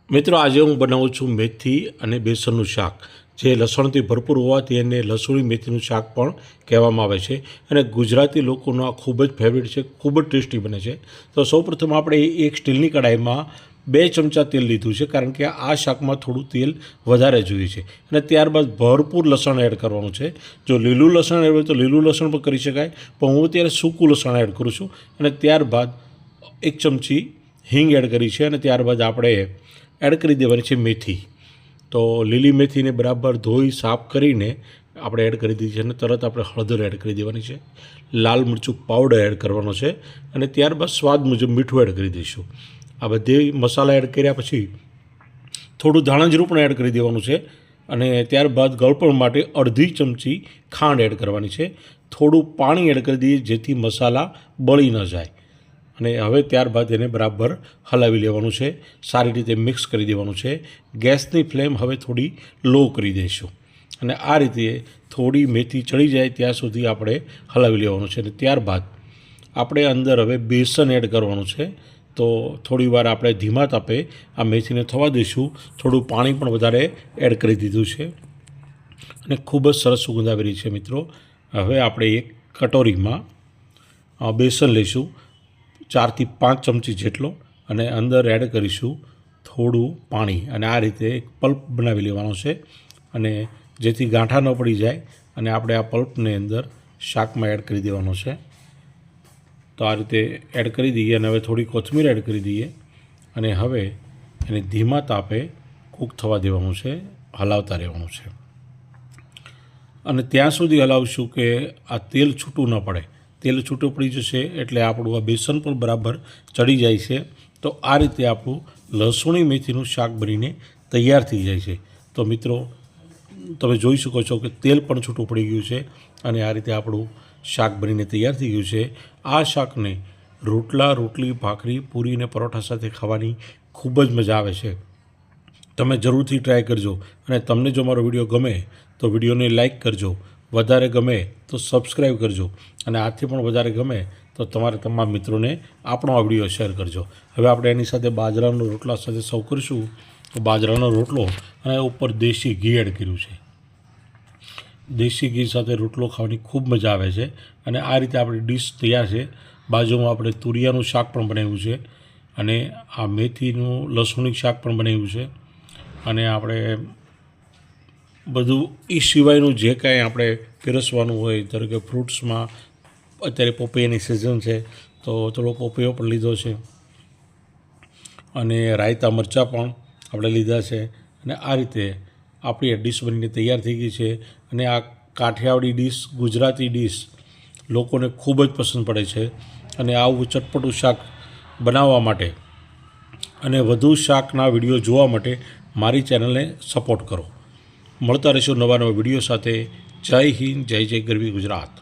મિત્રો આજે હું બનાવું છું મેથી અને બેસનનું શાક, જે લસણથી ભરપૂર હોવાથી એને લસુણી મેથીનું શાક પણ કહેવામાં આવે છે અને ગુજરાતી લોકોનો આ ખૂબ જ ફેવરિટ છે, ખૂબ જ ટેસ્ટી બને છે। તો સૌપ્રથમ આપણે એક સ્ટીલની કડાઈમાં 2 ચમચા તેલ લીધું છે, કારણ કે આ શાકમાં થોડું તેલ વધારે જોઈએ છે અને ત્યારબાદ ભરપૂર લસણ એડ કરવાનું છે। જો લીલું લસણ એડ હોય તો લીલું લસણ પણ કરી શકાય, પણ હું અત્યારે સૂકું લસણ એડ કરું છું અને ત્યારબાદ 1 ચમચી હિંગ એડ કરી છે અને ત્યારબાદ આપણે એડ કરી દેવાની છે મેથી। તો લીલી મેથીને બરાબર ધોઈ સાફ કરીને આપણે એડ કરી દીધી છે અને તરત આપણે હળદર એડ કરી દેવાની છે, લાલ મરચું પાવડર એડ કરવાનો છે અને ત્યારબાદ સ્વાદ મુજબ મીઠું એડ કરી દઈશું। આ બધી મસાલા એડ કર્યા પછી થોડું ધાણા જીરું પણ એડ કરી દેવાનું છે અને ત્યારબાદ ગળપણ માટે અડધી ચમચી ખાંડ એડ કરવાની છે, થોડું પાણી એડ કરી દઈએ જેથી મસાલા બળી ન જાય અને હવે ત્યારબાદ એને બરાબર હલાવી લેવાનું છે, સારી રીતે મિક્સ કરી દેવાનું છે। ગેસની ફ્લેમ હવે થોડી લો કરી દઈશું અને આ રીતે થોડી મેથી ચડી જાય ત્યાં સુધી આપણે હલાવી લેવાનું છે અને ત્યારબાદ આપણે અંદર હવે બેસન એડ કરવાનું છે। તો થોડીવાર આપણે ધીમા તાપે આ મેથીને થવા દઈશું, થોડું પાણી પણ વધારે એડ કરી દીધું છે અને ખૂબ જ સરસ સુગંધ આવી રહી છે મિત્રો। હવે આપણે એક કટોરીમાં બેસન લઈશું, 4 થી 5 ચમચી જેટલો, અને અંદર એડ કરીશું થોડું પાણી અને આ રીતે એક પલ્પ બનાવી લેવાનો છે અને જેથી ગાંઠા ન પડી જાય અને આપણે આ પલ્પને અંદર શાકમાં એડ કરી દેવાનો છે। તો આ રીતે એડ કરી દઈએ અને હવે થોડી કોથમીર એડ કરી દઈએ અને હવે એને ધીમા તાપે કૂક થવા દેવાનું છે, હલાવતા રહેવાનું છે અને ત્યાં સુધી હલાવશું કે આ તેલ છૂટું ન પડે। તેલ છૂટું પડી જશે એટલે આપણું આ બેસન પણ બરાબર ચડી જાય છે। તો આ રીતે આપણું લસુણી મેથીનું શાક બનીને તૈયાર થઈ જાય છે। તો મિત્રો તમે જોઈ શકો છો કે તેલ પણ છૂટું પડી ગયું છે અને આ રીતે આપણું શાક બનીને તૈયાર થઈ ગયું છે। આ શાકને રોટલા, રોટલી, ભાખરી, પૂરી અને પરોઠા સાથે ખાવાની ખૂબ જ મજા આવે છે। તમે જરૂરથી ટ્રાય કરજો અને તમને જો મારો વિડીયો ગમે તો વિડીયોને લાઇક કરજો, વધારે ગમે તો સબસ્ક્રાઈબ કરજો અને આથી પણ વધારે ગમે તો તમારા તમામ મિત્રોને આપણો આ વિડીયો શેર કરજો। હવે આપણે એની સાથે બાજરાના રોટલા સાથે સર્વ કરીશું। તો બાજરાનો રોટલો અને ઉપર દેશી ઘી એડ કર્યું છે, દેશી ઘી સાથે રોટલો ખાવાની ખૂબ મજા આવે છે અને આ રીતે આપણી ડીશ તૈયાર છે। બાજુમાં આપણે તુરિયાનું શાક પણ બનાવ્યું છે અને આ મેથીનું લસુણી શાક પણ બનાવ્યું છે અને આપણે બધું એ સિવાયનું જે કાંઈ આપણે પીરસવાનું હોય, ધારો કે ફ્રૂટ્સમાં અત્યારે પપૈયાની સિઝન છે તો થોડો પપૈયો પણ લીધો છે અને રાયતા મરચાં પણ આપણે લીધા છે અને આ રીતે આપણી આ ડીશ બનીને તૈયાર થઈ ગઈ છે અને આ કાઠિયાવાડી ડીશ, ગુજરાતી ડીશ લોકોને ખૂબ જ પસંદ પડે છે અને આવું ચટપટું શાક બનાવવા માટે અને વધુ શાકના વિડીયો જોવા માટે મારી ચેનલને સપોર્ટ કરો। મળતા રહીશું નવા નવા વિડીયો સાથે। જય હિન્દ, જય જય ગરવી ગુજરાત।